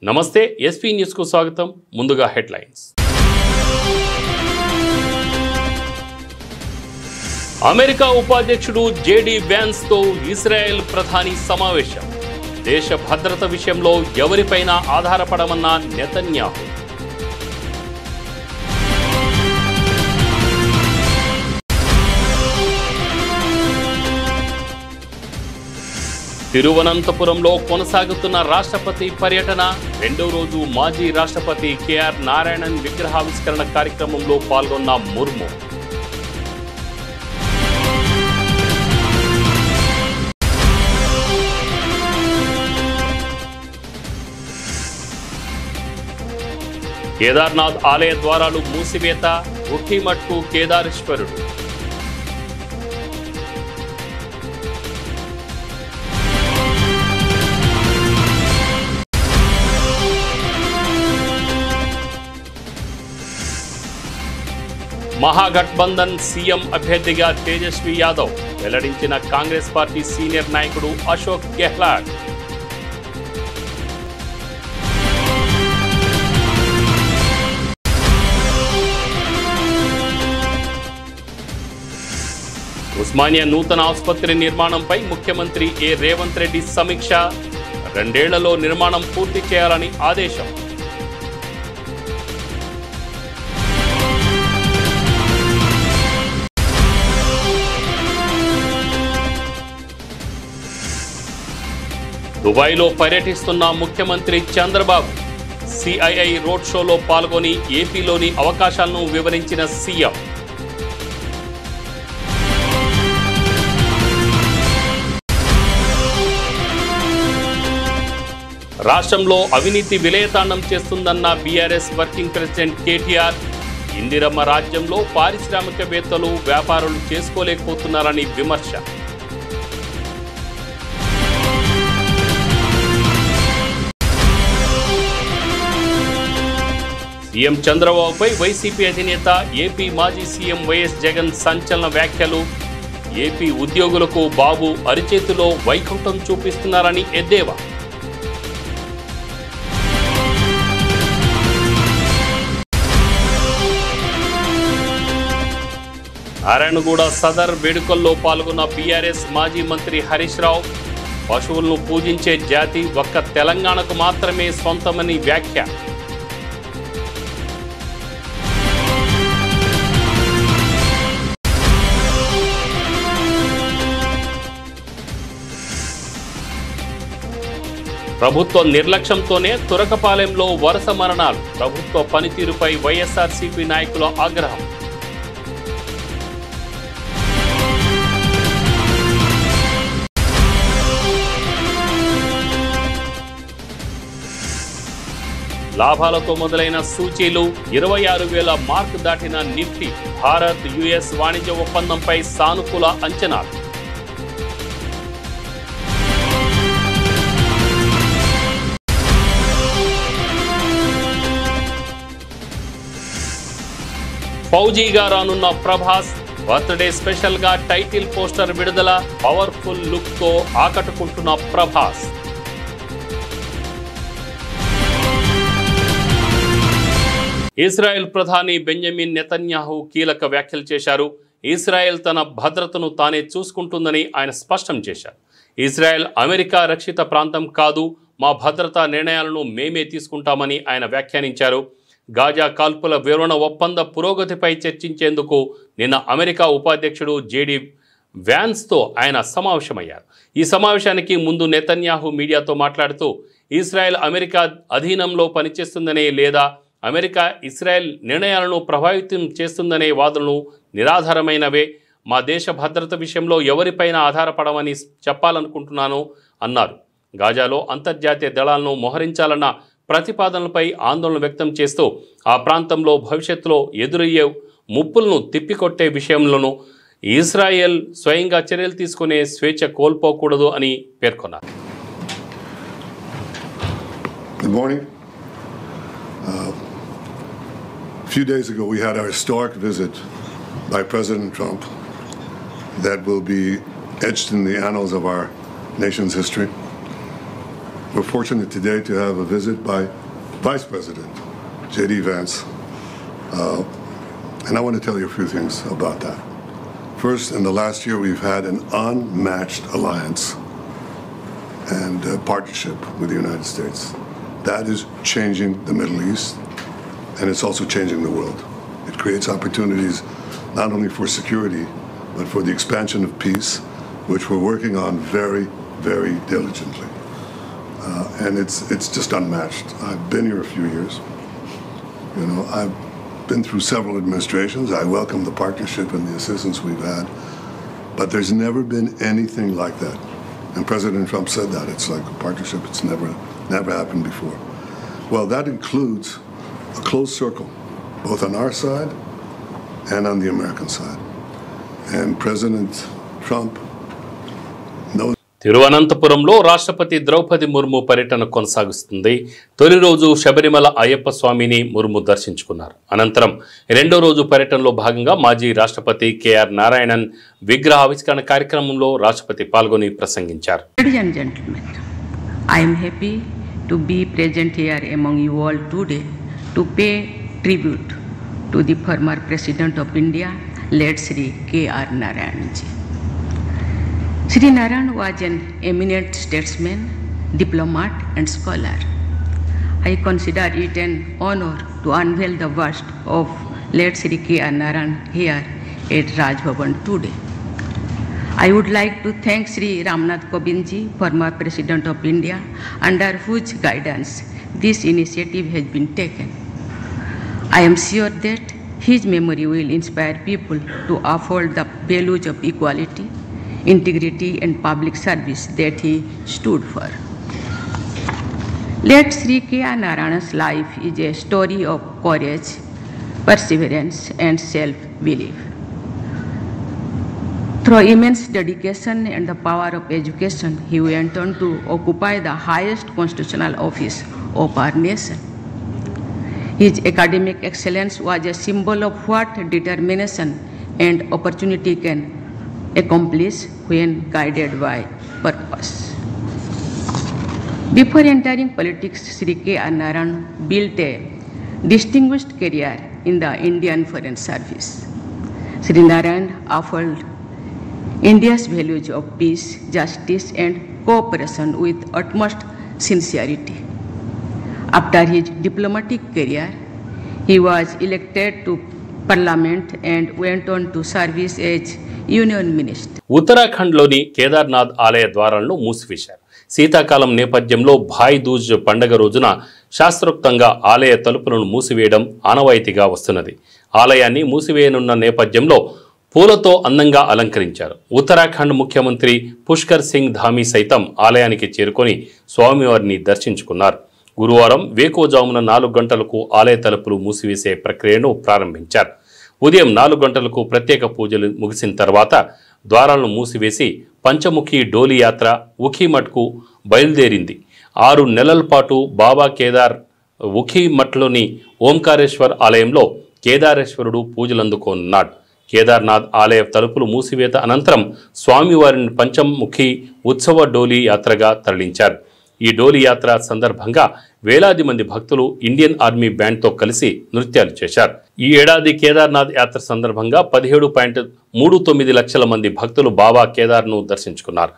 నమస్తే SP news కు స్వాగతం. ముందుగా హెడ్లైన్స్. అమెరికా ఉపాధ్యక్షుడు జేడీ వ్యాన్స్ తో ఇజ్రాయెల్ ప్రధాని సమావేశం. దేశ భద్రత విషయంలో ఎవరిపైన ఆధారపడమన్న నెతన్యాహు. తిరువనంతపురంలో కొనసాగుతున్న రాష్ట్రపతి పర్యటన. రెండో రోజు మాజీ రాష్ట్రపతి కేఆర్ నారాయణన్ విగ్రహావిష్కరణ కార్యక్రమంలో పాల్గొన్న ముర్ము. కేదార్నాథ్ ఆలయ ద్వారాలు మూసివేత. గుట్టిమట్టు కేదారేశ్వరుడు. మహాగఠబంధన్ సీఎం అభ్యర్థిగా తేజస్వి యాదవ్ వెల్లడించిన కాంగ్రెస్ పార్టీ సీనియర్ నాయకుడు అశోక్ గెహ్లాట్. ఉస్మానియా నూతన ఆసుపత్రి నిర్మాణంపై ముఖ్యమంత్రి రేవంత్ రెడ్డి సమీక్ష. 2 ఏళ్లలో నిర్మాణం పూర్తి చేయాలని ఆదేశం. దుబాయ్లో పర్యటిస్తున్న ముఖ్యమంత్రి చంద్రబాబు. సిఐఐ రోడ్ షోలో పాల్గొని ఏపీలోని అవకాశాలను వివరించిన సీఎం. రాష్ట్రంలో అవినీతి విలయతాండం చేస్తుందన్న BRS working president KTR. Indiramma రాజ్యంలో పారిశ్రామికవేత్తలు వ్యాపారులు చేసుకోలేకపోతున్నారని విమర్శ. సీఎం చంద్రబాబుపై వైసీపీ అధినేత ఏపీ మాజీ సీఎం వైఎస్ జగన్ సంచలన వ్యాఖ్యలు. ఏపీ ఉద్యోగులకు బాబు అరిచేతిలో వైకుంఠం చూపిస్తున్నారని ఎద్దేవా. నారాయణగూడ సదర్ వేడుకల్లో పాల్గొన్న బీఆర్ఎస్ మాజీ మంత్రి హరీష్ రావు. పశువులను పూజించే జాతి ఒక్క తెలంగాణకు మాత్రమే సొంతమని వ్యాఖ్య. ప్రభుత్వ నిర్లక్ష్యంతోనే తురకపాలెంలో వరుస మరణాలు. ప్రభుత్వ పనితీరుపై వైఎస్ఆర్సీపీ నాయకుల ఆగ్రహం. లాభాలతో మొదలైన సూచీలు. 26,000 మార్కు దాటిన నిఫ్టీ. భారత్ యుఎస్ వాణిజ్య ఒప్పందంపై సానుకూల అంచనాలు. ఫౌజీగా రానున్న ప్రభాస్. బర్త్డే స్పెషల్ గా టైటిల్ పోస్టర్ విడుదల. పవర్ఫుల్ లుక్ తో ఆకట్టుకుంటున్న ప్రభాస్. ఇజ్రాయెల్ ప్రధాని బెంజమిన్ నెతన్యాహు కీలక వ్యాఖ్యలు చేశారు. ఇజ్రాయెల్ తన భద్రతను తానే చూసుకుంటుందని ఆయన స్పష్టం చేశారు. ఇజ్రాయెల్ అమెరికా రక్షిత ప్రాంతం కాదు, మా భద్రతా నిర్ణయాలను మేమే తీసుకుంటామని ఆయన వ్యాఖ్యానించారు. గాజా కాల్పుల విరమణ ఒప్పంద పురోగతిపై చర్చించేందుకు నిన్న అమెరికా ఉపాధ్యక్షుడు జేడీ వ్యాన్స్తో ఆయన సమావేశమయ్యారు. ఈ సమావేశానికి ముందు నెతన్యాహు మీడియాతో మాట్లాడుతూ ఇజ్రాయెల్ అమెరికా అధీనంలో పనిచేస్తుందనే లేదా అమెరికా ఇజ్రాయెల్ నిర్ణయాలను ప్రభావితం చేస్తుందనే వాదనలు నిరాధారమైనవే. మా దేశ భద్రత విషయంలో ఎవరిపైన ఆధారపడమని చెప్పాలనుకుంటున్నాను అన్నారు. గాజాలో అంతర్జాతీయ దళాలను మోహరించాలన్న ప్రతిపాదనలపై ఆందోళన వ్యక్తం చేస్తూ ఆ ప్రాంతంలో భవిష్యత్తులో ఎదురయ్యే ముప్పులను తిప్పికొట్టే విషయంలోనూ ఇజ్రాయెల్ స్వయంగా చర్యలు తీసుకునే స్వేచ్ఛ కోల్పోకూడదు అని పేర్కొన్నారు. Good morning. A few days ago we had our historic visit by President Trump that will be etched in the annals of our nation's history. we're fortunate today to have a visit by Vice President J.D. Vance. And I want to tell you a few things about that. First, in the last year, we've had an unmatched alliance and partnership with the United States. That is changing the Middle East, and it's also changing the world. It creates opportunities not only for security, but for the expansion of peace, which we're working on very, very diligently. And it's just unmatched. I've been here a few years. You know, I've been through several administrations. I welcome the partnership and the assistance we've had, but there's never been anything like that. And President Trump said that. It's like a partnership. It's never happened before. Well, that includes a close circle, both on our side and on the American side. And President Trump knows. తిరువనంతపురంలో రాష్ట్రపతి ద్రౌపది ముర్ము పర్యటన కొనసాగుతుంది. తొలి రోజు శబరిమల అయ్యప్ప స్వామిని ముర్ము దర్శించుకున్నారు. అనంతరం రెండో రోజు పర్యటనలో భాగంగా మాజీ రాష్ట్రపతి కేఆర్ నారాయణన్ విగ్రహ ఆవిష్కరణ కార్యక్రమంలో రాష్ట్రపతి పాల్గొని ప్రసంగించారు. Ladies and gentlemen, I am happy to be present here among you all today to pay tribute to the former President of India, late Sri K.R. Narayan ji. Sri Narayan was an eminent statesman, diplomat and scholar. I consider it an honor to unveil the bust of late Sri K.R. Narayan here at Raj Bhavan today. I would like to thank Sri Ramnath Kovind ji, former President of India, under whose guidance this initiative has been taken. I am sure that his memory will inspire people to uphold the values of equality, integrity and public service that he stood for. Late Sri K.R. Narayan's life is a story of courage, perseverance and self-belief. Through immense dedication and the power of education, he went on to occupy the highest constitutional office of our nation. His academic excellence was a symbol of what determination and opportunity can accomplish when guided by purpose. Before entering politics, Sri K.R. Narayan built a distinguished career in the Indian Foreign Service. Sri Narayan upheld India's values of peace, justice and cooperation with utmost sincerity. After his diplomatic career, he was elected to Parliament and went on to service as Union Minister. ఉత్తరాఖండ్లోని కేదార్నాథ్ ఆలయ ద్వారాలను మూసివేశారు. శీతాకాలం నేపథ్యంలో భాయ్ దూజ్ పండగ రోజున శాస్త్రోక్తంగా ఆలయ తలుపులను మూసివేయడం ఆనవాయితీగా వస్తున్నది. ఆలయాన్ని మూసివేయనున్న నేపథ్యంలో పూలతో అందంగా అలంకరించారు. ఉత్తరాఖండ్ ముఖ్యమంత్రి పుష్కర్ సింగ్ ధామీ సైతం ఆలయానికి చేరుకొని స్వామివారిని దర్శించుకున్నారు. గురువారం వేకువజామున 4 గంటలకు ఆలయ తలుపులు మూసివేసే ప్రక్రియను ప్రారంభించారు. ఉదయం 4 గంటలకు ప్రత్యేక పూజలు ముగిసిన తర్వాత ద్వారాలను మూసివేసి పంచముఖి డోలి యాత్ర ఉఖీమఠ్కు బయలుదేరింది. 6 నెలల పాటు బాబా కేదార్ ఉఖీమఠ్లోని ఓంకారేశ్వర్ ఆలయంలో కేదారేశ్వరుడు పూజలందుకోనున్నాడు. కేదార్నాథ్ ఆలయ తలుపులు మూసివేత అనంతరం స్వామివారిని పంచముఖి ఉత్సవ డోలి యాత్రగా తరలించారు. ఈ డోలి యాత్ర సందర్భంగా వేలాది మంది భక్తులు ఇండియన్ ఆర్మీ బ్యాండ్తో కలిసి నృత్యాలు చేశారు. ఈ ఏడాది కేదార్నాథ్ యాత్ర సందర్భంగా 17.39 లక్షల మంది భక్తులు బాబా కేదార్ను దర్శించుకున్నారు.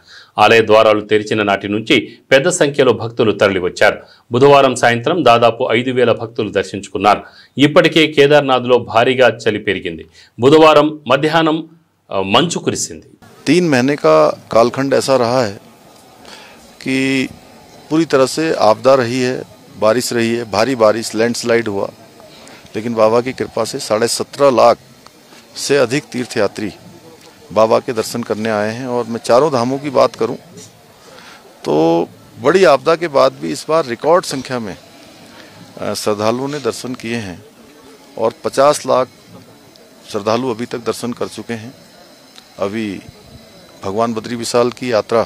ఆలయ ద్వారాలు తెరిచిన నాటి నుంచి పెద్ద సంఖ్యలో భక్తులు తరలివచ్చారు. బుధవారం సాయంత్రం దాదాపు 5,000 భక్తులు దర్శించుకున్నారు. ఇప్పటికే కేదార్నాథ్లో భారీగా చలి పెరిగింది. బుధవారం మధ్యాహ్నం మంచు కురిసింది. 3 महीने का कालखंड ऐसा रहा है कि पूरी तरह से आपदा रही है, बारिश रही है, भारी बारिश, लैंडस्लाइड हुआ, लेकिन बाबा की कृपा से 17.5 लाख से अधिक तीर्थयात्री बाबा के दर्शन करने आए हैं। और मैं चारों धामों की बात करूं तो बड़ी आपदा के बाद भी इस बार रिकॉर्ड संख्या में श्रद्धालुओं ने दर्शन किए हैं और 50 लाख श्रद्धालु अभी तक दर्शन कर चुके हैं। अभी भगवान बद्री विशाल की यात्रा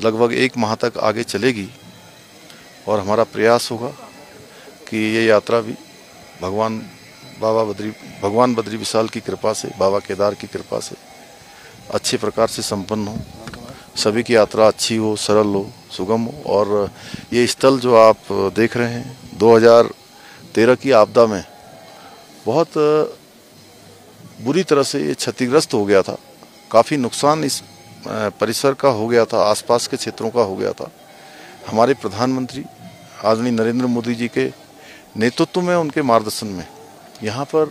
लगभग 1 माह तक आगे चलेगी और हमारा प्रयास होगा कि ये यात्रा भी भगवान बद्री विशाल की कृपा से, बाबा केदार की कृपा से अच्छे प्रकार से संपन्न हो, सभी की यात्रा अच्छी हो, सरल हो, सुगम हो। और ये स्थल जो आप देख रहे हैं 2013 की आपदा में बहुत बुरी तरह से ये क्षतिग्रस्त हो गया था, काफ़ी नुकसान इस परिसर का हो गया था, आसपास के क्षेत्रों का हो गया था। हमारे प्रधानमंत्री आदरणीय नरेंद्र मोदी जी के नेतृत्व में, उनके मार्गदर्शन में यहाँ पर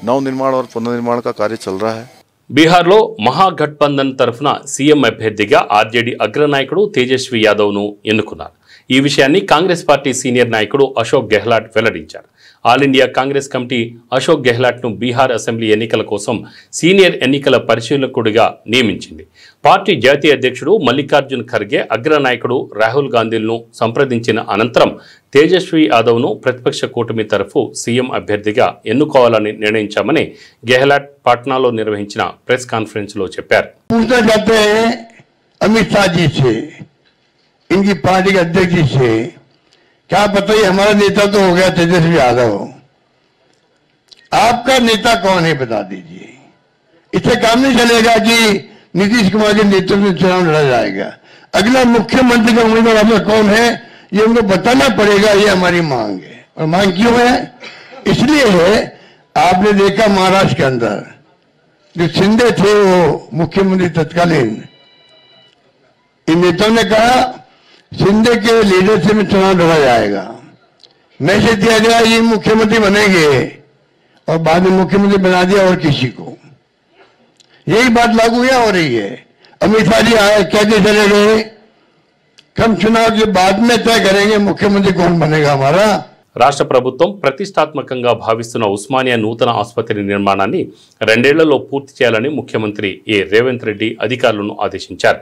नवनिर्माण और पुनर्निर्माण का कार्य चल रहा है। బీహార్లో మహాగఠబంధన్ తరఫున సీఎం అభ్యర్థిగా ఆర్జేడీ అగ్రనాయకుడు తేజస్వి యాదవ్ను ఎన్నుకున్నారు. ఈ విషయాన్ని కాంగ్రెస్ పార్టీ సీనియర్ నాయకుడు అశోక్ గెహ్లాట్ వెల్లడించారు. All India Congress committee Ashok గెహ్లాట్ను బీహార్ అసెంబ్లీ ఎన్నికల కోసం సీనియర్ ఎన్నికల పరిశీలకుడిగా నియమించింది. పార్టీ జాతీయ అధ్యక్షుడు మల్లికార్జున్ ఖర్గే అగ్రనాయకుడు రాహుల్ గాంధీలను సంప్రదించిన అనంతరం తేజస్వి యాదవ్ను ప్రతిపక్ష కూటమి తరఫు సీఎం అభ్యర్థిగా ఎన్నుకోవాలని నిర్ణయించామని గెహ్లాట్ పాట్నాలో నిర్వహించిన ప్రెస్ కాన్ఫరెన్స్లో చెప్పారు. इनकी पार्टी के अध्यक्ष जी से क्या बताइए, हमारा नेता तो हो गया तेजस्वी यादव, आपका नेता कौन है बता दीजिए। इससे काम नहीं चलेगा कि नीतीश कुमार के नेतृत्व में चुनाव लड़ा जाएगा। अगला मुख्यमंत्री का उम्मीदवार हमें कौन है ये उनको बताना पड़ेगा, ये हमारी मांग है। और मांग क्यों है? इसलिए है, आपने देखा महाराष्ट्र के अंदर जो शिंदे थे वो मुख्यमंत्री तत्कालीन, इन नेताओं ने कहा शिंदे के लीडरशिप में चुनाव लड़ा जाएगा, मैसेज दिया गया ये मुख्यमंत्री बनेंगे और बाद में मुख्यमंत्री बना दिया और किसी को। यही बात लागू यहाँ हो रही है। अमित शाह जी आए, कैसे चले गए, कम चुनाव के बाद में तय करेंगे मुख्यमंत्री कौन बनेगा हमारा। రాష్ట్ర ప్రభుత్వం ప్రతిష్టాత్మకంగా భావిస్తున్న ఉస్మానియా నూతన ఆసుపత్రి నిర్మాణాన్ని 2 ఏళ్లలో పూర్తి చేయాలని ముఖ్యమంత్రి రేవంత్ రెడ్డి అధికారులను ఆదేశించారు.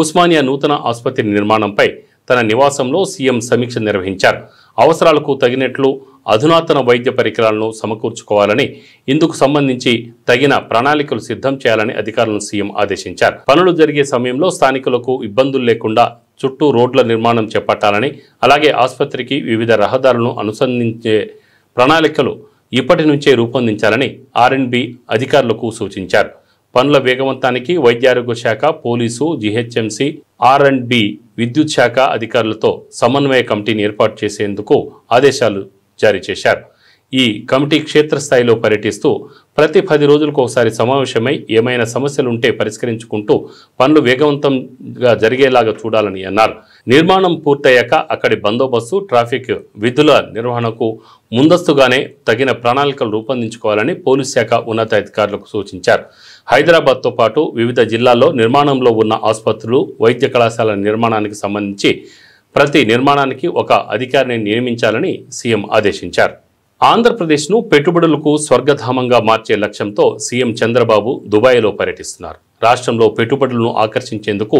ఉస్మానియా నూతన ఆసుపత్రి నిర్మాణంపై తన నివాసంలో సీఎం సమీక్ష నిర్వహించారు. అవసరాలకు తగినట్లు అధునాతన వైద్య పరికరాలను సమకూర్చుకోవాలని, ఇందుకు సంబంధించి తగిన ప్రణాళికలు సిద్ధం చేయాలని అధికారులను సీఎం ఆదేశించారు. పనులు జరిగే సమయంలో స్థానికులకు ఇబ్బందులు లేకుండా చుట్టూ రోడ్ల నిర్మాణం చేపట్టాలని, అలాగే ఆసుపత్రికి వివిధ రహదారులను అనుసంధించే ప్రణాళికలు ఇప్పటి నుంచే రూపొందించాలని ఆర్ఎండ్బి అధికారులకు సూచించారు. పనుల వేగవంతానికి వైద్యారోగ్య శాఖ, పోలీసు, జీహెచ్ఎంసీ, ఆర్ఎండ్బి, విద్యుత్ శాఖ అధికారులతో సమన్వయ కమిటీని ఏర్పాటు చేసేందుకు ఆదేశాలు జారీ చేశారు. ఈ కమిటీ క్షేత్రస్థాయిలో పర్యటిస్తూ ప్రతి 10 రోజులకు ఒకసారి సమావేశమై ఏమైనా సమస్యలుంటే పరిష్కరించుకుంటూ పనులు వేగవంతంగా జరిగేలాగా చూడాలని అన్నారు. నిర్మాణం పూర్తయ్యాక అక్కడి బందోబస్తు, ట్రాఫిక్ విధుల నిర్వహణకు ముందస్తుగానే తగిన ప్రణాళికలు రూపొందించుకోవాలని పోలీస్ శాఖ ఉన్నతాధికారులకు సూచించారు. హైదరాబాద్తో పాటు వివిధ జిల్లాల్లో నిర్మాణంలో ఉన్న ఆసుపత్రులు, వైద్య కళాశాల నిర్మాణానికి సంబంధించి ప్రతి నిర్మాణానికి ఒక అధికారిని నియమించాలని సీఎం ఆదేశించారు. ఆంధ్రప్రదేశ్ను పెట్టుబడులకు స్వర్గధామంగా మార్చే లక్ష్యంతో సీఎం చంద్రబాబు దుబాయ్లో పర్యటిస్తున్నారు. రాష్ట్రంలో పెట్టుబడులను ఆకర్షించేందుకు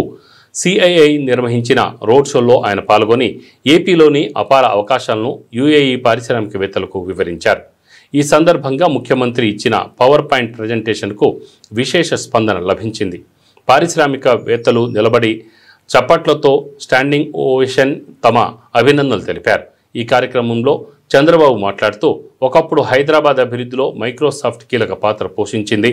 సిఐఐ నిర్వహించిన రోడ్ షోలో ఆయన పాల్గొని ఏపీలోని అపార అవకాశాలను యుఏఈ పారిశ్రామికవేత్తలకు వివరించారు. ఈ సందర్భంగా ముఖ్యమంత్రి ఇచ్చిన పవర్ పాయింట్ ప్రజెంటేషన్కు విశేష స్పందన లభించింది. పారిశ్రామికవేత్తలు నిలబడి చప్పట్లతో స్టాండింగ్ ఓవేషన్ తమ అభినందనలు తెలిపారు. ఈ కార్యక్రమంలో చంద్రబాబు మాట్లాడుతూ, ఒకప్పుడు హైదరాబాద్ అభివృద్ధిలో మైక్రోసాఫ్ట్ కీలక పాత్ర పోషించింది.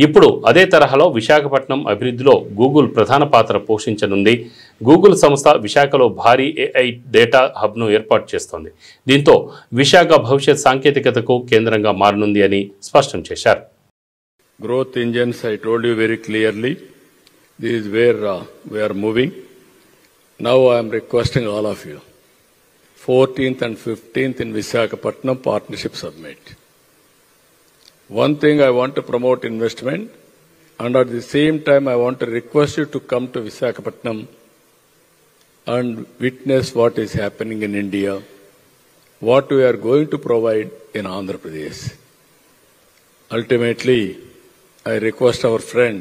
ఇప్పుడు అదే తరహాలో విశాఖపట్నం అభివృద్ధిలో గూగుల్ ప్రధాన పాత్ర పోషించనుంది. గూగుల్ సంస్థ విశాఖలో భారీ ఏఐ డేటా హబ్ను ఏర్పాటు చేస్తోంది. దీంతో విశాఖ భవిష్యత్ సాంకేతికతకు కేంద్రంగా మారనుంది అని స్పష్టం చేశారు. Growth engines, I told you very clearly, this is where we are moving. Now I am requesting all of you, 14th and 15th in Visakhapatnam Partnership Summit. One thing I want to promote investment, and at the same time I want to request you to come to Visakhapatnam and witness what is happening in India, what we are going to provide in Andhra Pradesh. Ultimately, I request our friend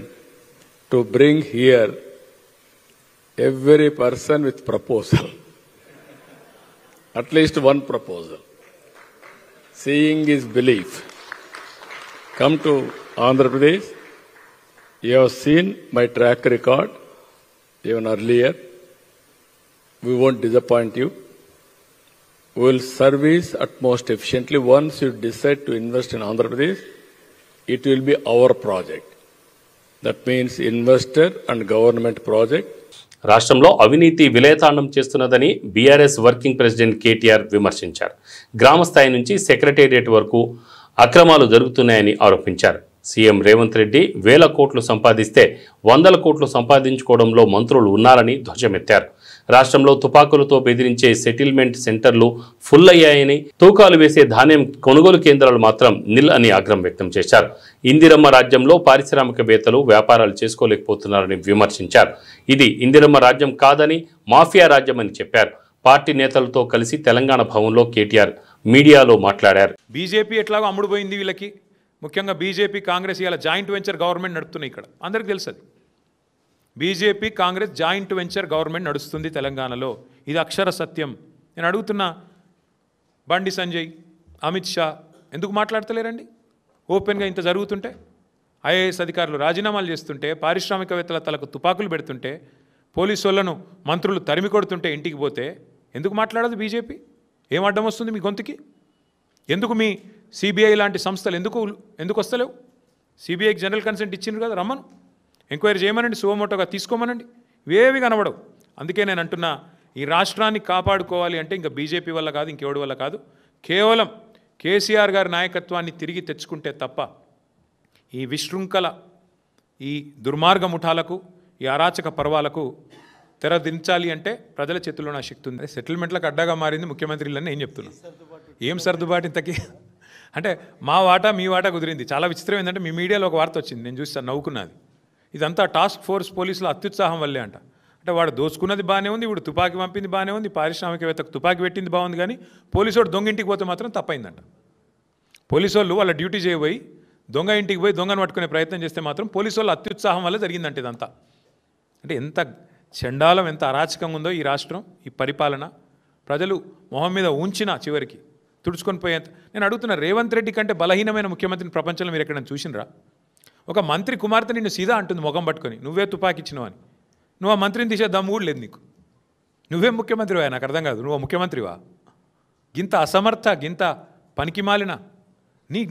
to bring here every person with proposal. At least one proposal. Seeing is belief. Come to Andhra Pradesh. You have seen my track record even earlier. We won't disappoint you. We will service at most efficiently. Once you decide to invest in Andhra Pradesh, it will be our project. That means investor and government project. రాష్ట్రంలో అవినీతి విలేతాండం చేస్తున్నదని BRS working president KTR విమర్శించారు. గ్రామ స్థాయి నుంచి secretariat వరకు అక్రమాలు జరుగుతున్నాయని ఆరోపించారు. సీఎం రేవంత్ రెడ్డి 1000 కోట్లు సంపాదిస్తే 100 కోట్లు సంపాదించుకోవడంలో మంత్రులు ఉన్నారని ధ్వజమెత్తారు. రాష్ట్రంలో తుపాకులతో బెదిరించే సెటిల్మెంట్ సెంటర్లు ఫుల్ అయ్యాయని, తూకాలు వేసే ధాన్యం కొనుగోలు కేంద్రాలు మాత్రం నిల్ అని ఆగ్రహం వ్యక్తం చేశారు. ఇందిరమ్మ రాజ్యంలో పారిశ్రామికవేత్తలు వ్యాపారాలు చేసుకోలేకపోతున్నారని విమర్శించారు. ఇది ఇందిరమ్మ రాజ్యం కాదని మాఫియా రాజ్యమని చెప్పారు. పార్టీ నేతలతో కలిసి తెలంగాణ భవన్లో కేటీఆర్ మీడియాలో మాట్లాడారు. బీజేపీ ఎట్లాగో అమ్ముడుపోయింది వీళ్ళకి, ముఖ్యంగా బీజేపీ కాంగ్రెస్ ఇలా జాయింట్ వెంచర్ గవర్నమెంట్ నడుపుతున్నాయి. ఇక్కడ అందరికీ తెలుసు అది. BJP Congress joint venture government నడుస్తుంది తెలంగాణలో. ఇది అక్షర సత్యం. నేను అడుగుతున్నా, బండి సంజయ్, అమిత్ షా ఎందుకు మాట్లాడతలేరండి? ఓపెన్గా ఇంత జరుగుతుంటే, ఐఏఎస్ అధికారులు రాజీనామాలు చేస్తుంటే, పారిశ్రామికవేత్తల తలకు తుపాకులు పెడుతుంటే, పోలీసు వాళ్ళను మంత్రులు తరిమి కొడుతుంటే ఇంటికి పోతే ఎందుకు మాట్లాడదు బీజేపీ? ఏం అడ్డం వస్తుంది మీ గొంతుకి? ఎందుకు మీ సిబిఐ లాంటి సంస్థలు ఎందుకు వస్తలేవు? సిబిఐకి జనరల్ కన్సెంట్ ఇచ్చిండ్రు కదా, రమ్మను, ఎంక్వైరీ చేయమనండి, సువమోటోగా తీసుకోమనండి. ఇవేవి కనబడవు. అందుకే నేను అంటున్నా, ఈ రాష్ట్రాన్ని కాపాడుకోవాలి అంటే ఇంకా బీజేపీ వల్ల కాదు, ఇంకెవడి వల్ల కాదు, కేవలం కేసీఆర్ గారి నాయకత్వాన్ని తిరిగి తెచ్చుకుంటే తప్ప ఈ విశృంఖల, ఈ దుర్మార్గ ముఠాలకు, ఈ అరాచక పర్వాలకు తెరదించాలి అంటే ప్రజల చేతుల్లో నా శక్తి ఉంది. సెటిల్మెంట్లకు అడ్డాగా మారింది ముఖ్యమంత్రిలని నేను చెప్తున్నాను. ఏం సర్దుబాటు ఇంతకీ? అంటే మా వాటా మీ వాటా కుదిరింది. చాలా విచిత్రం ఏంటంటే, మీ మీడియాలో ఒక వార్త వచ్చింది, నేను చూస్తాను, నవ్వుకున్నది. ఇదంతా టాస్క్ ఫోర్స్ పోలీసుల అత్యుత్సాహం వల్లే అంట. అంటే వాడు దోచుకున్నది బాగానే ఉంది, ఇప్పుడు తుపాకీ పంపింది బాగానే ఉంది, పారిశ్రామికవేత్తకు తుపాకీ పెట్టింది బాగుంది, కానీ పోలీసు వాడు దొంగ ఇంటికి పోతే మాత్రం తప్పైందంట. పోలీసు వాళ్ళు వాళ్ళ డ్యూటీ చేయబోయి దొంగ ఇంటికి పోయి దొంగను పట్టుకునే ప్రయత్నం చేస్తే మాత్రం పోలీసు వాళ్ళ అత్యుత్సాహం వల్ల జరిగిందంటే ఇదంతా. అంటే ఎంత చండాలం, ఎంత అరాచకంగా ఉందో ఈ రాష్ట్రం, ఈ పరిపాలన. ప్రజలు మొహం మీద ఉంచిన చివరికి తుడుచుకొని పోయేంత. నేను అడుగుతున్నా, రేవంత్ రెడ్డి కంటే బలహీనమైన ముఖ్యమంత్రిని ప్రపంచంలో మీరు ఎక్కడైనా చూసినరా? ఒక మంత్రి కుమార్తె నిన్ను సీదా అంటుంది ముఖం పట్టుకొని, నువ్వే తుపాకి ఇచ్చినావు అని. నువ్వు ఆ మంత్రిని తీసే దమ్ము కూడా లేదు నీకు. నువ్వేం ముఖ్యమంత్రివా? నాకు అర్థం కాదు. నువ్వు ముఖ్యమంత్రివా? గింత అసమర్థ, గింత పనికిమాలిన,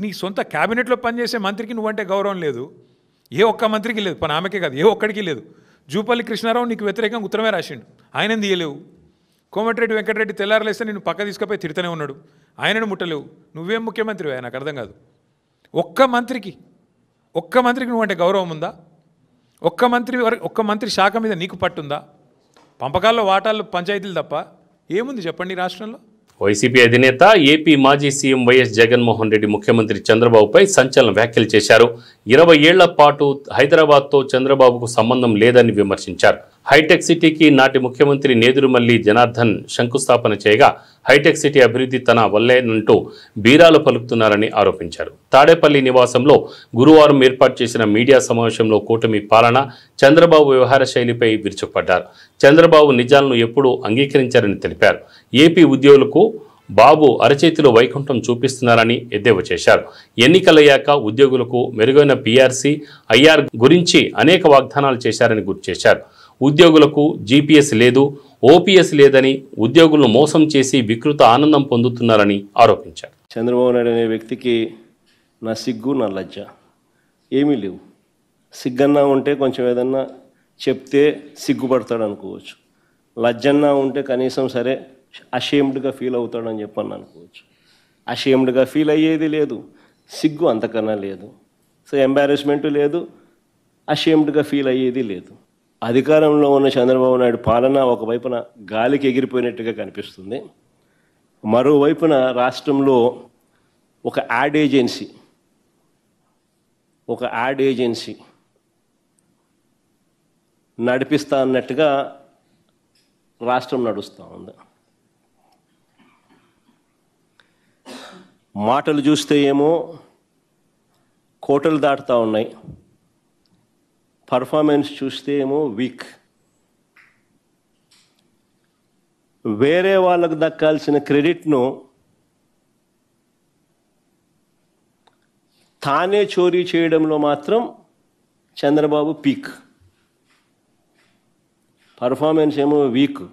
నీ సొంత క్యాబినెట్లో పనిచేసే మంత్రికి నువ్వంటే గౌరవం లేదు. ఏ ఒక్క మంత్రికి లేదు, పని ఆమెకే కాదు, ఏ ఒక్కడికి లేదు. జూపల్లి కృష్ణారావు నీకు వ్యతిరేకంగా ఉత్తరమే రాసిండు, ఆయనని తీయలేవు. కోమటిరెడ్డి వెంకటరెడ్డి తెల్లారలేస్తే నేను పక్క తీసుకుపోయి తిడుతూనే ఉన్నాడు, ఆయనను ముట్టలేవు. నువ్వేం ముఖ్యమంత్రివా? నాకు అర్థం కాదు. ఒక్క మంత్రికి నువ్వంటే గౌరవం ఉందా? ఒక్క మంత్రి శాఖ మీద నీకు పట్టుందా? పంపకాల్లో వాటాలు పంచాయతీలు తప్ప ఏముంది చెప్పండి రాష్ట్రంలో? వైసీపీ అధినేత, ఏపీ మాజీ సీఎం వైఎస్ జగన్మోహన్ రెడ్డి ముఖ్యమంత్రి చంద్రబాబుపై సంచలన వ్యాఖ్యలు చేశారు. 20 ఏళ్ల పాటు హైదరాబాద్తో చంద్రబాబుకు సంబంధం లేదని విమర్శించారు. హైటెక్ సిటీకి నాటి ముఖ్యమంత్రి నేదురుమల్లి జనార్దన్ శంకుస్థాపన చేయగా హైటెక్ సిటీ అభివృద్ధి తన వల్లేనంటూ బీరాలు పలుకుతున్నారని ఆరోపించారు. తాడేపల్లి నివాసంలో గురువారం ఏర్పాటు చేసిన మీడియా సమావేశంలో కూటమి పాలన, చంద్రబాబు వ్యవహార శైలిపై విరుచుకుపడ్డారు. చంద్రబాబు నిజాలను ఎప్పుడూ అంగీకరించారని తెలిపారు. ఏపీ ఉద్యోగులకు బాబు అరచేతిలో వైకుంఠం చూపిస్తున్నారని ఎద్దేవా చేశారు. ఎన్నికలయ్యాక ఉద్యోగులకు మెరుగైన పీఆర్సీ, ఐఆర్ గురించి అనేక వాగ్దానాలు చేశారని గుర్తు చేశారు. ఉద్యోగులకు జీపీఎస్ లేదు, ఓపీఎస్ లేదని ఉద్యోగులను మోసం చేసి వికృత ఆనందం పొందుతున్నారని ఆరోపించారు. చంద్రబాబు నాయుడు అనే వ్యక్తికి నా సిగ్గు, నా లజ్జ ఏమీ లేవు. సిగ్గన్నా ఉంటే కొంచెం ఏదన్నా చెప్తే సిగ్గుపడతాడు అనుకోవచ్చు. లజ్జన్నా ఉంటే కనీసం సరే అషేమ్డ్గా ఫీల్ అవుతాడని చెప్పని అనుకోవచ్చు. అషేమ్డ్గా ఫీల్ అయ్యేది లేదు, సిగ్గు అంతకన్నా లేదు. సో ఎంబారెస్మెంట్ లేదు, అషేమ్డ్గా ఫీల్ అయ్యేది లేదు. అధికారంలో ఉన్న చంద్రబాబు నాయుడు పాలన ఒకవైపున గాలికి ఎగిరిపోయినట్టుగా కనిపిస్తుంది, మరోవైపున రాష్ట్రంలో ఒక యాడ్ ఏజెన్సీ నడిపిస్తా అన్నట్టుగా రాష్ట్రం నడుస్తూ ఉంది. మాటలు చూస్తే ఏమో కోటలు దాటుతూ ఉన్నాయి, పర్ఫార్మెన్స్ చూస్తే ఏమో వీక్. వేరే వాళ్ళకు దక్కాల్సిన క్రెడిట్ను తానే చోరీ చేయడంలో మాత్రం చంద్రబాబు పీక్. పర్ఫార్మెన్స్ ఏమో వీక్,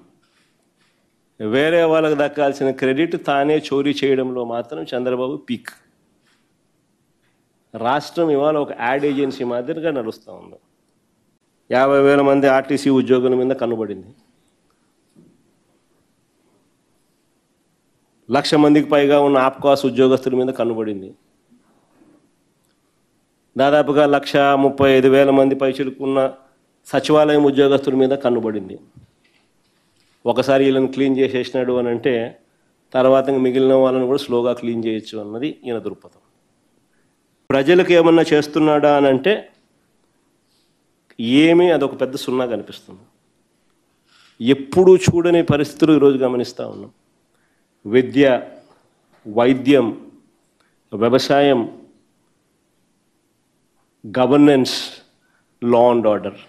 వేరే వాళ్ళకు దక్కాల్సిన క్రెడిట్ తానే చోరీ చేయడంలో మాత్రం చంద్రబాబు పీక్. రాష్ట్రం ఇవాళ ఒక యాడ్ ఏజెన్సీ మాదిరిగా నడుస్తూ ఉంది. 50,000 మంది ఆర్టీసీ ఉద్యోగుల మీద కన్నుబడింది. 1,00,000 మందికి పైగా ఉన్న ఆప్కాస్ ఉద్యోగస్తుల మీద కన్నుబడింది. దాదాపుగా 1,35,000 మంది పైచులుకున్న సచివాలయం ఉద్యోగస్తుల మీద కన్నుబడింది. ఒకసారి వీళ్ళని క్లీన్ చేసేసినాడు అని అంటే తర్వాత మిగిలిన వాళ్ళని కూడా స్లోగా క్లీన్ చేయొచ్చు అన్నది ఈయన దృక్పథం. ప్రజలకు ఏమన్నా చేస్తున్నాడా అని అంటే ఏమీ, అదొక పెద్ద సున్నా కనిపిస్తుంది. ఎప్పుడూ చూడని పరిస్థితులు ఈరోజు గమనిస్తూ ఉన్నాం. విద్య, వైద్యం, వ్యవసాయం, గవర్నెన్స్, లా అండ్ ఆర్డర్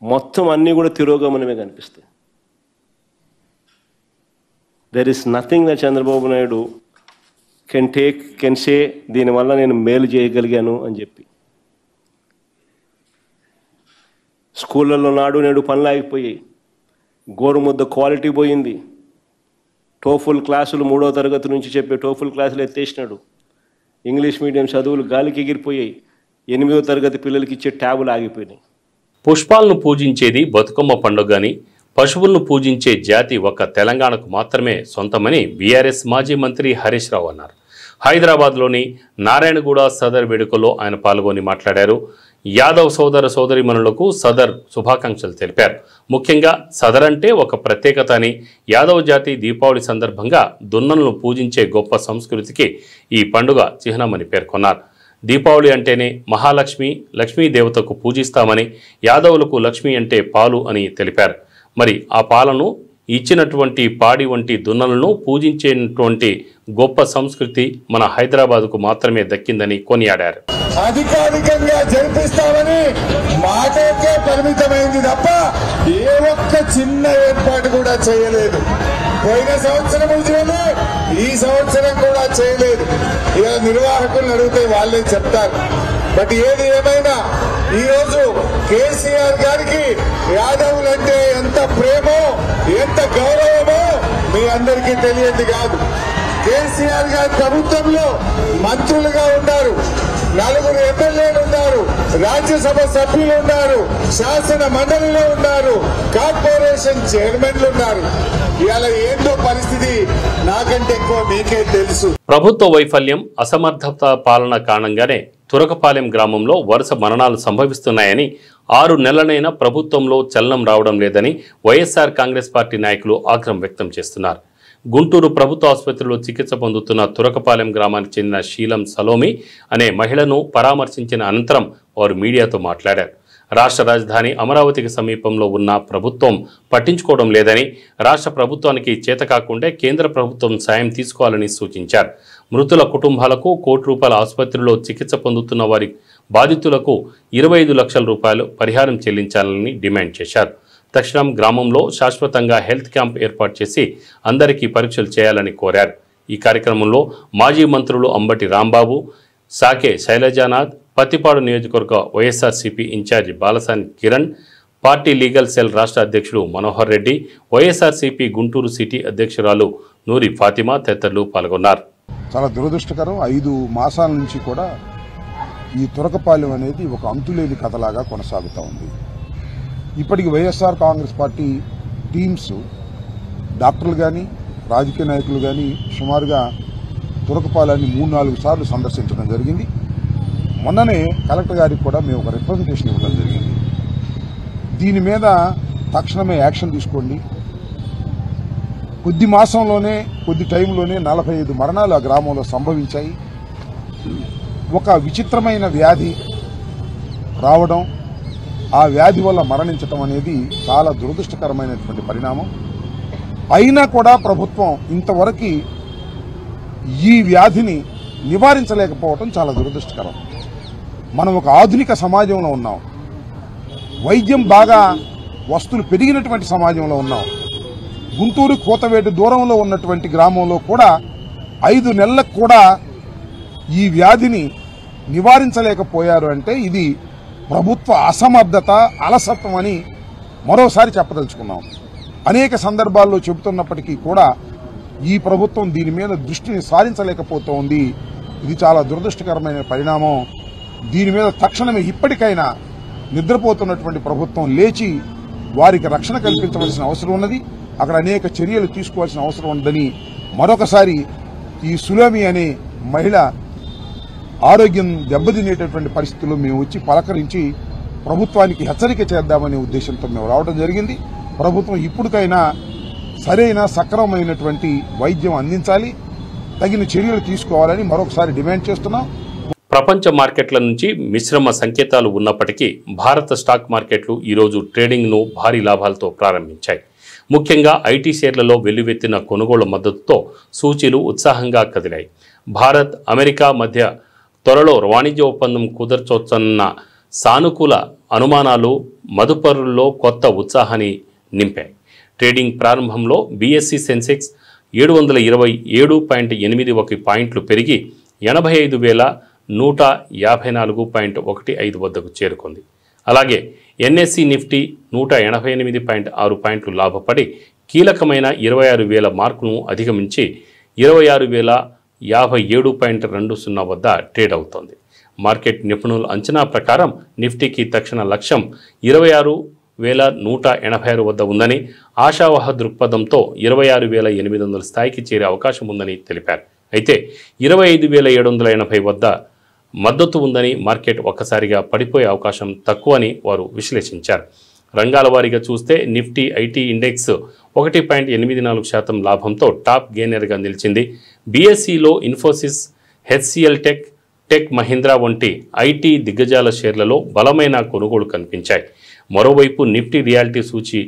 మొత్తం అన్నీ కూడా తిరోగమనమే కనిపిస్తాయి. There is nothing that Chandrababu Naidu can say దీనివల్ల నేను మేలు చేయగలిగాను అని చెప్పి. స్కూళ్ళల్లో నాడు నేడు పనులు ఆగిపోయాయి. గోరుముద్ద క్వాలిటీ పోయింది. టోఫుల్ క్లాసులు 3వ తరగతి నుంచి చెప్పే టోఫుల్ క్లాసులు ఎత్తేసినాడు. ఇంగ్లీష్ మీడియం చదువులు గాలికి ఎగిరిపోయాయి. 8వ తరగతి పిల్లలకి ఇచ్చే ట్యాబులు ఆగిపోయినాయి. పుష్పాలను పూజించేది బతుకమ్మ పండుగని, పశువులను పూజించే జాతి ఒక్క తెలంగాణకు మాత్రమే సొంతమని బీఆర్ఎస్ మాజీ మంత్రి హరీష్ రావు అన్నారు. హైదరాబాద్లోని నారాయణగూడ సదర్ వేడుకలో ఆయన పాల్గొని మాట్లాడారు. యాదవ్ సోదర సోదరీమణులకు సదర్ శుభాకాంక్షలు తెలిపారు. ముఖ్యంగా సదర్ అంటే ఒక ప్రత్యేకత అని, యాదవ్ జాతి దీపావళి సందర్భంగా దున్నలను పూజించే గొప్ప సంస్కృతికి ఈ పండుగ చిహ్నమని పేర్కొన్నారు. దీపావళి అంటేనే మహాలక్ష్మి, లక్ష్మీదేవతకు పూజిస్తామని, యాదవులకు లక్ష్మి అంటే పాలు అని తెలిపారు. మరి ఆ పాలను ఇచ్చినటువంటి పాడి వంటి దున్నలను పూజించేటువంటి గొప్ప సంస్కృతి మన హైదరాబాద్కు మాత్రమే దక్కిందని కొనియాడారు. అధికారికంగా జరిపిస్తామని మాటకే పరిమితమైంది తప్ప ఏ ఒక్క చిన్న ఏర్పాటు కూడా చేయలేదు. పోయిన సంవత్సరం చేయలేదు, ఈ సంవత్సరం కూడా చేయలేదు. ఇక నిర్వాహకులను అడిగితే వాళ్ళే చెప్తారు. బట్ ఏది ఏమైనా ఈరోజు కేసీఆర్ గారికి యాదవులంటే ఎంత ప్రేమో, ఎంత గౌరవమో మీ అందరికీ తెలియదు కాదు. కేసీఆర్ గారి ప్రభుత్వంలో మంత్రులుగా ఉన్నారు, 4 ఎమ్మెల్యేలు ఉన్నారు, రాజ్యసభ సభ్యులు ఉన్నారు, శాసన మండలిలో ఉన్నారు, కార్పొరేషన్ చైర్మన్లు ఉన్నారు. ఇవాళ ఏంటో పరిస్థితి నాకంటే ఎక్కువ మీకే తెలుసు. ప్రభుత్వ వైఫల్యం, అసమర్థత పాలన కారణంగానే తురకపాలెం గ్రామంలో వరుస మరణాలు సంభవిస్తున్నాయని, 6 నెలలైనా ప్రభుత్వంలో చలనం రావడం లేదని వైఎస్ఆర్ కాంగ్రెస్ పార్టీ నాయకులు ఆగ్రహం వ్యక్తం చేస్తున్నారు. గుంటూరు ప్రభుత్వ ఆసుపత్రిలో చికిత్స పొందుతున్న తురకపాలెం గ్రామానికి చెందిన శీలం సలోమి అనే మహిళను పరామర్శించిన అనంతరం వారు మీడియాతో మాట్లాడారు. రాష్ట్ర రాజధాని అమరావతికి సమీపంలో ఉన్న ప్రభుత్వం పట్టించుకోవడం లేదని, రాష్ట్ర ప్రభుత్వానికి చేతకాకుంటే కేంద్ర ప్రభుత్వం సాయం తీసుకోవాలని సూచించారు. మృతుల కుటుంబాలకు ₹1,00,00,000 ఆసుపత్రిలో చికిత్స పొందుతున్న వారి బాధితులకు 25 లక్షల రూపాయలు పరిహారం చెల్లించాలని డిమాండ్ చేశారు. తక్షణం గ్రామంలో శాశ్వతంగా హెల్త్ క్యాంప్ ఏర్పాటు చేసి అందరికీ పరీక్షలు చేయాలని కోరారు. ఈ కార్యక్రమంలో మాజీ మంత్రులు అంబటి రాంబాబు, సాకే శైలజానాథ్, పత్తిపాడు నియోజకవర్గ YSRCP incharge Balasani Kiran, party legal cell రాష్ట్ర అధ్యక్షుడు మనోహర్ రెడ్డి, వైఎస్ఆర్సీపీ గుంటూరు సిటీ అధ్యక్షురాలు నూరి ఫాతిమా తదితరులు పాల్గొన్నారు. చాలా దురదృష్టకరం. 5 మాసాల నుంచి కూడా ఈ తురకపాలెం అనేది ఒక అంతులేని కథలాగా కొనసాగుతూ ఉంది. ఇప్పటికి వైఎస్ఆర్ కాంగ్రెస్ పార్టీ టీమ్స్, డాక్టర్లు కానీ రాజకీయ నాయకులు కానీ సుమారుగా తురకపాలెన్ని 3-4 సార్లు సందర్శించడం జరిగింది. మొన్ననే కలెక్టర్ గారికి కూడా మేము ఒక రిప్రజెంటేషన్ ఇవ్వడం జరిగింది. దీని మీద తక్షణమే యాక్షన్ తీసుకోండి. కొద్ది మాసంలోనే, కొద్ది టైంలోనే 45 మరణాలు ఆ గ్రామంలో సంభవించాయి. ఒక విచిత్రమైన వ్యాధి రావడం, ఆ వ్యాధి వల్ల మరణించడం అనేది చాలా దురదృష్టకరమైనటువంటి పరిణామం. అయినా కూడా ప్రభుత్వం ఇంతవరకు ఈ వ్యాధిని నివారించలేకపోవడం చాలా దురదృష్టకరం. మనం ఒక ఆధునిక సమాజంలో ఉన్నాం, వైద్యం బాగా వస్తువులు పెరిగినటువంటి సమాజంలో ఉన్నాం. గుంటూరు కోతవేటు దూరంలో ఉన్నటువంటి గ్రామంలో కూడా 5 నెలలకు కూడా ఈ వ్యాధిని నివారించలేకపోయారు అంటే ఇది ప్రభుత్వ అసమర్థత, అలసత్వం అని మరోసారి చెప్పదలుచుకున్నాం. అనేక సందర్భాల్లో చెబుతున్నప్పటికీ కూడా ఈ ప్రభుత్వం దీని మీద దృష్టిని సారించలేకపోతోంది. ఇది చాలా దురదృష్టకరమైన పరిణామం. దీని మీద తక్షణమే ఇప్పటికైనా నిద్రపోతున్నటువంటి ప్రభుత్వం లేచి వారికి రక్షణ కల్పించవలసిన అవసరం ఉన్నది. అక్కడ అనేక చర్యలు తీసుకోవాల్సిన అవసరం ఉందని మరొకసారి ఈ సులోమి అనే మహిళ ఆరోగ్యం దెబ్బతినేటటువంటి పరిస్థితుల్లో మేము వచ్చి పలకరించి ప్రభుత్వానికి హెచ్చరిక చేద్దామనే ఉద్దేశంతో మేము రావడం జరిగింది. ప్రభుత్వం ఇప్పటికైనా సరైన సక్రమమైనటువంటి వైద్యం అందించాలి, తగిన చర్యలు తీసుకోవాలని మరొకసారి డిమాండ్ చేస్తున్నాం. ప్రపంచ మార్కెట్ల నుంచి మిశ్రమ సంకేతాలు ఉన్నప్పటికీ భారత స్టాక్ మార్కెట్లు ఈరోజు ట్రేడింగ్ను భారీ లాభాలతో ప్రారంభించాయి. ముఖ్యంగా ఐటీ షేర్లలో వెల్లువెత్తిన కొనుగోళ్ల మద్దతుతో సూచీలు ఉత్సాహంగా కదిలాయి. భారత్, అమెరికా మధ్య త్వరలో వాణిజ్య ఒప్పందం కుదర్చొచ్చన్న సానుకూల అనుమానాలు మదుపరుల్లో కొత్త ఉత్సాహాన్ని నింపాయి. ట్రేడింగ్ ప్రారంభంలో బీఎస్సీ సెన్సెక్స్ 727.81 పాయింట్లు పెరిగి 85,154.15 వద్దకు చేరుకుంది. అలాగే ఎన్ఎస్సి నిఫ్టీ 188.6 పాయింట్లు లాభపడి కీలకమైన 26,000 మార్కును అధిగమించి 26,057.20 వద్ద ట్రేడ్ అవుతోంది. మార్కెట్ నిపుణుల అంచనా ప్రకారం నిఫ్టీకి తక్షణ లక్ష్యం 26,186 వద్ద ఉందని, ఆశావహ దృక్పథంతో 26,800 స్థాయికి చేరే అవకాశం ఉందని తెలిపారు. అయితే 25,780 వద్ద మద్దతు ఉందని, మార్కెట్ ఒక్కసారిగా పడిపోయే అవకాశం తక్కువని వారు విశ్లేషించారు. రంగాల వారీగా చూస్తే నిఫ్టీ ఐటీ ఇండెక్స్ 1.84% లాభంతో టాప్ గెయినర్గా నిలిచింది. బీఎస్సీలో ఇన్ఫోసిస్, హెచ్సిఎల్ టెక్ మహీంద్రా వంటి ఐటీ దిగ్గజాల షేర్లలో బలమైన కొనుగోలు కనిపించాయి. మరోవైపు నిఫ్టీ రియాలిటీ సూచీ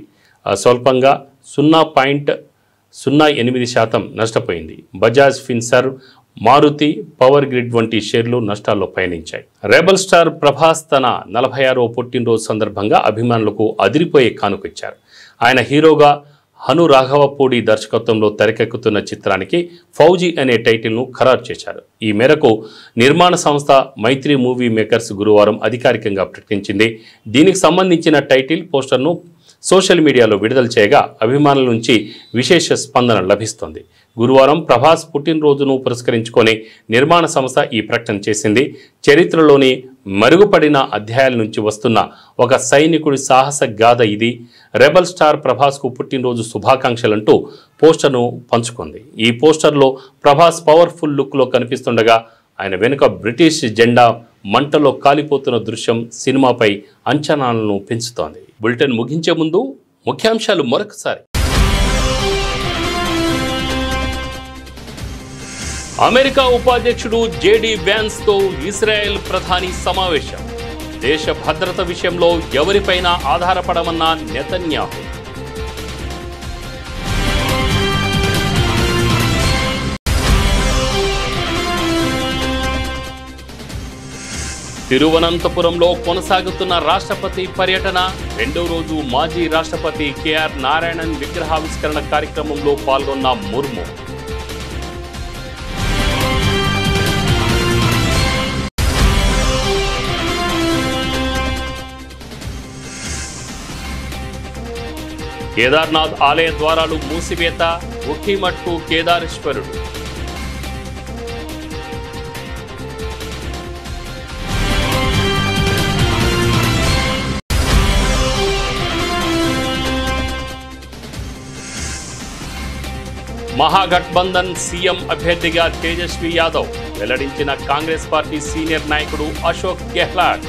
స్వల్పంగా 0.08% నష్టపోయింది. బజాజ్ ఫిన్సర్వ్, మారుతి, పవర్ గ్రిడ్ వంటి షేర్లు నష్టాల్లో పయనించాయి. రెబల్ స్టార్ ప్రభాస్ తన 46వ పుట్టినరోజు సందర్భంగా అభిమానులకు అదిరిపోయే కానుకొచ్చారు. ఆయన హీరోగా హను రాఘవపూడి దర్శకత్వంలో తెరకెక్కుతున్న చిత్రానికి ఫౌజీ అనే టైటిల్ను ఖరారు చేశారు. ఈ మేరకు నిర్మాణ సంస్థ మైత్రి మూవీ మేకర్స్ గురువారం అధికారికంగా ప్రకటించింది. దీనికి సంబంధించిన టైటిల్ పోస్టర్ను సోషల్ మీడియాలో విడుదల చేయగా అభిమానుల నుంచి విశేష స్పందన లభిస్తోంది. గురువారం ప్రభాస్ పుట్టినరోజును పురస్కరించుకొని నిర్మాణ సంస్థ ఈ ప్రకటన చేసింది. చరిత్రలోని మరుగుపడిన అధ్యాయాల నుంచి వస్తున్న ఒక సైనికుడి సాహస గాథ ఇది. రెబల్ స్టార్ ప్రభాస్కు పుట్టినరోజు శుభాకాంక్షలంటూ పోస్టర్ను పంచుకుంది. ఈ పోస్టర్లో ప్రభాస్ పవర్ఫుల్ లుక్లో కనిపిస్తుండగా ఆయన వెనుక బ్రిటిష్ జెండా మంటలో కాలిపోతున్న దృశ్యం సినిమాపై అంచనాలను పెంచుతోంది. బులెటిన్ ముగించే ముందు ముఖ్యాంశాలు మరొకసారి. అమెరికా ఉపాధ్యక్షుడు జేడీ వ్యాన్స్తో ఇజ్రాయెల్ ప్రధాని సమావేశం. దేశ భద్రత విషయంలో ఎవరిపైనా ఆధారపడమన్న నెతన్యాహు. తిరువనంతపురంలో కొనసాగుతున్న రాష్ట్రపతి పర్యటన. రెండో రోజు మాజీ రాష్ట్రపతి కేఆర్ నారాయణన్ విగ్రహావిష్కరణ కార్యక్రమంలో పాల్గొన్న ముర్ము. కేదార్నాథ్ ఆలయ ద్వారాలు మూసివేత. ఒకిమట్టు కేదారేశ్వరుడు. మహాగఠబంధన్ సీఎం అభ్యర్థిగా తేజస్వి యాదవ్ వెల్లడించిన కాంగ్రెస్ పార్టీ సీనియర్ నాయకుడు అశోక్ గెహ్లాట్.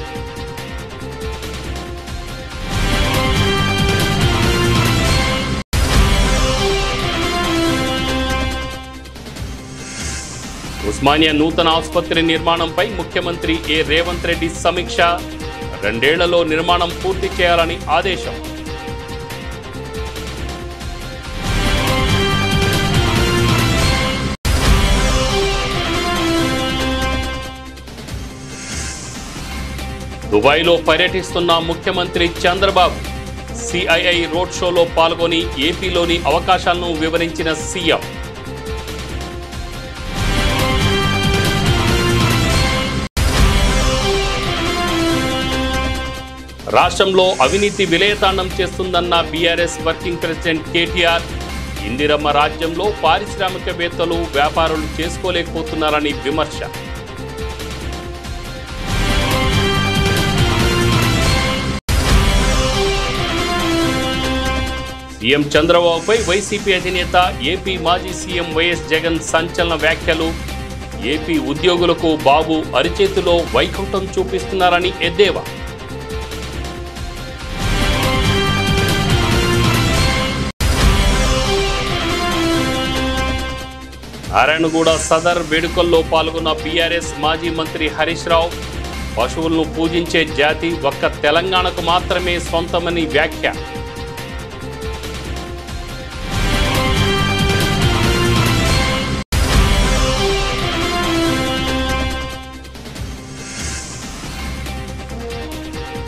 ఉస్మానియా నూతన ఆసుపత్రి నిర్మాణంపై ముఖ్యమంత్రి రేవంత్ రెడ్డి సమీక్ష. 2 ఏళ్లలో నిర్మాణం పూర్తి చేయాలని ఆదేశం. దుబాయ్లో పర్యటిస్తున్న ముఖ్యమంత్రి చంద్రబాబు. సిఐఐ రోడ్ షోలో పాల్గొని ఏపీలోని అవకాశాలను వివరించిన సీఎం. రాష్ట్రంలో అవినీతి విలయతాండం చేస్తుందన్న BRS working president KTR. Indiramma రాజ్యంలో పారిశ్రామికవేత్తలు, వ్యాపారులు చేసుకోలేకపోతున్నారని విమర్శ. సీఎం చంద్రబాబుపై వైసీపీ అధినేత ఏపీ మాజీ సీఎం వైఎస్ జగన్ సంచలన వ్యాఖ్యలు. ఏపీ ఉద్యోగులకు బాబు అరిచేతిలో వైకుంఠం చూపిస్తున్నారని ఎద్దేవా. నారాయణగూడ సదర్ వేడుకల్లో పాల్గొన్న బీఆర్ఎస్ మాజీ మంత్రి హరీష్ రావు. పశువులను పూజించే జాతి ఒక్క తెలంగాణకు మాత్రమే సొంతమని వ్యాఖ్య.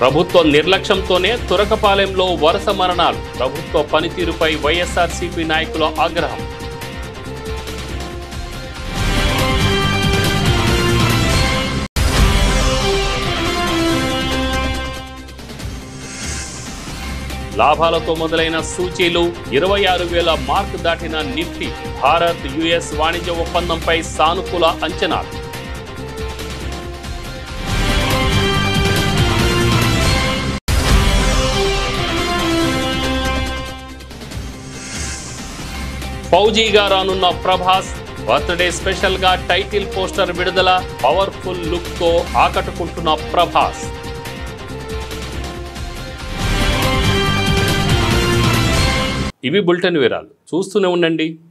ప్రభుత్వ నిర్లక్ష్యంతోనే తురకపాలెంలో వరుస మరణాలు. ప్రభుత్వ పనితీరుపై వైఎస్ఆర్సీపీ నాయకుల ఆగ్రహం. లాభాలతో మొదలైన సూచీలు 26,000 మార్క్ దాటిన నిఫ్టీ. భారత్ యుఎస్ వాణిజ్య ఒప్పందంపై సానుకూల అంచనాలు. ఫౌజీగా రానున్న ప్రభాస్. బర్త్డే స్పెషల్ గా టైటిల్ పోస్టర్ విడుదల. పవర్ఫుల్ లుక్ తో ఆకట్టుకుంటున్న ప్రభాస్. ఇవి బులెటిన్ వివరాలు. చూస్తూనే ఉండండి